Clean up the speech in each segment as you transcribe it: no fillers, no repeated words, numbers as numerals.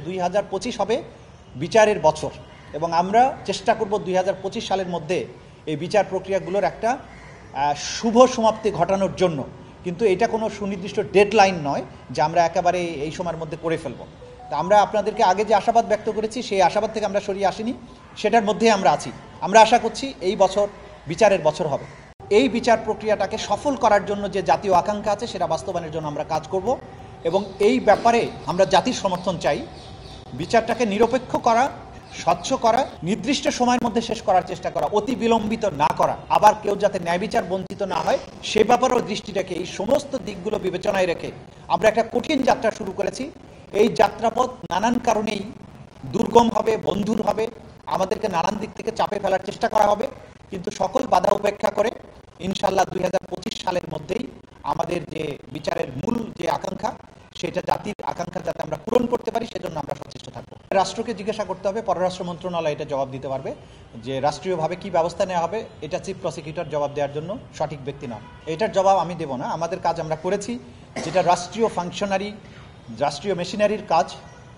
2025 হবে বিচারের বছর এবং আমরা চেষ্টা করব 2025 সালের মধ্যে এই বিচার প্রক্রিয়াগুলোর একটা শুভ সমাপ্তি ঘটানোর জন্য। কিন্তু এটা কোনো সুনির্দিষ্ট ডেডলাইন নয় যে আমরা একেবারে এই সময়ের মধ্যে করে ফেলব। তা আমরা আপনাদেরকে আগে যে আশাবাদ ব্যক্ত করেছি সেই আশাবাদ থেকে আমরা সরিয়ে আসিনি, সেটার মধ্যেই আমরা আছি। আমরা আশা করছি এই বছর বিচারের বছর হবে। এই বিচার প্রক্রিয়াটাকে সফল করার জন্য যে জাতীয় আকাঙ্ক্ষা আছে সেটা বাস্তবায়নের জন্য আমরা কাজ করব এবং এই ব্যাপারে আমরা জাতির সমর্থন চাই। বিচারটাকে নিরপেক্ষ করা, স্বচ্ছ করা, নির্দিষ্ট সময়ের মধ্যে শেষ করার চেষ্টা করা, অতি বিলম্বিত না করা, আবার কেউ যাতে ন্যায় বিচার বঞ্চিত না হয় সে ব্যাপারেও দৃষ্টি রেখে এই সমস্ত দিকগুলো বিবেচনায় রেখে আমরা একটা কঠিন যাত্রা শুরু করেছি। এই যাত্রাপথ নানান কারণেই দুর্গম হবে, বন্ধুর হবে, আমাদেরকে নানান দিক থেকে চাপে ফেলার চেষ্টা করা হবে, কিন্তু সকল বাধা উপেক্ষা করে ইনশাআল্লাহ 2025 সালের মধ্যেই আমাদের যে বিচারের মূল যে আকাঙ্ক্ষা সেটা জাতির আকাঙ্ক্ষা যাতে আমরা পূরণ করতে পারি সেজন্য আমরা সচেষ্ট থাকবো। রাষ্ট্রকে জিজ্ঞাসা করতে হবে, পররাষ্ট্র মন্ত্রণালয় এটা জবাব দিতে পারবে যে রাষ্ট্রীয়ভাবে কি ব্যবস্থা নেওয়া হবে। এটা চিফ প্রসিকিউটর জবাব দেওয়ার জন্য সঠিক ব্যক্তি নন। এটার জবাব আমি দেব না। আমাদের কাজ আমরা করেছি, যেটা রাষ্ট্রীয় ফাংশনারি, রাষ্ট্রীয় মেশিনারির কাজ,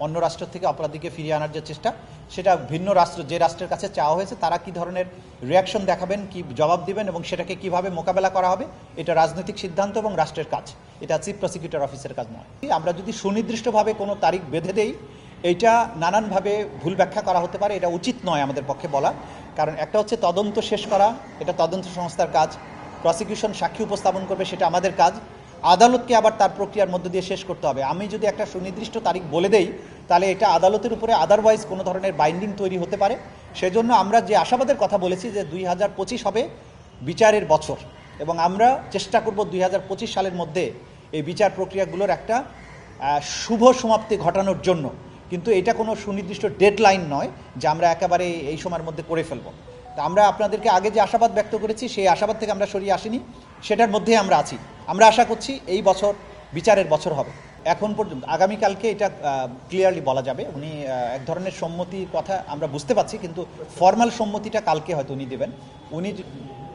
অন্য রাষ্ট্র থেকে অপরাধীকে ফিরিয়ে আনার যে চেষ্টা, সেটা ভিন্ন রাষ্ট্র যে রাষ্ট্রের কাছে চাওয়া হয়েছে তারা কি ধরনের রিয়াকশন দেখাবেন, কি জবাব দিবেন এবং সেটাকে কিভাবে মোকাবেলা করা হবে, এটা রাজনৈতিক সিদ্ধান্ত এবং রাষ্ট্রের কাজ। এটা চিফ প্রসিকিউটর অফিসের কাজ নয়। আমরা যদি সুনির্দিষ্টভাবে কোনো তারিখ বেঁধে দেই, এইটা নানানভাবে ভুল ব্যাখ্যা করা হতে পারে। এটা উচিত নয় আমাদের পক্ষে বলা, কারণ একটা হচ্ছে তদন্ত শেষ করা, এটা তদন্ত সংস্থার কাজ। প্রসিকিউশন সাক্ষী উপস্থাপন করবে, সেটা আমাদের কাজ। আদালতকে আবার তার প্রক্রিয়ার মধ্য দিয়ে শেষ করতে হবে। আমি যদি একটা সুনির্দিষ্ট তারিখ বলে দেই তাহলে এটা আদালতের উপরে আদারওয়াইজ কোনো ধরনের বাইন্ডিং তৈরি হতে পারে। সেজন্য আমরা যে আশাবাদের কথা বলেছি যে 2025 হবে বিচারের বছর এবং আমরা চেষ্টা করব 2025 সালের মধ্যে এই বিচার প্রক্রিয়াগুলোর একটা শুভ সমাপ্তি ঘটানোর জন্য। কিন্তু এটা কোনো সুনির্দিষ্ট ডেডলাইন নয় যে আমরা একেবারে এই সময়ের মধ্যে করে ফেলব। তা আমরা আপনাদেরকে আগে যে আশাবাদ ব্যক্ত করেছি সেই আশাবাদ থেকে আমরা সরিয়ে আসিনি, সেটার মধ্যেই আমরা আছি। আমরা আশা করছি এই বছর বিচারের বছর হবে। এখন পর্যন্ত আগামীকালকে এটা ক্লিয়ারলি বলা যাবে। উনি এক ধরনের সম্মতির কথা আমরা বুঝতে পারছি, কিন্তু ফর্মাল সম্মতিটা কালকে হয়তো উনি দেবেন। উনি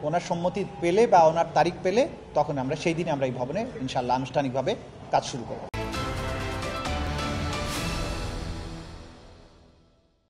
ওনার সম্মতি পেলে বা ওনার তারিখ পেলে তখন আমরা সেই দিনে আমরা এই ভবনে ইনশাআল্লাহ আনুষ্ঠানিকভাবে কাজ শুরু করব।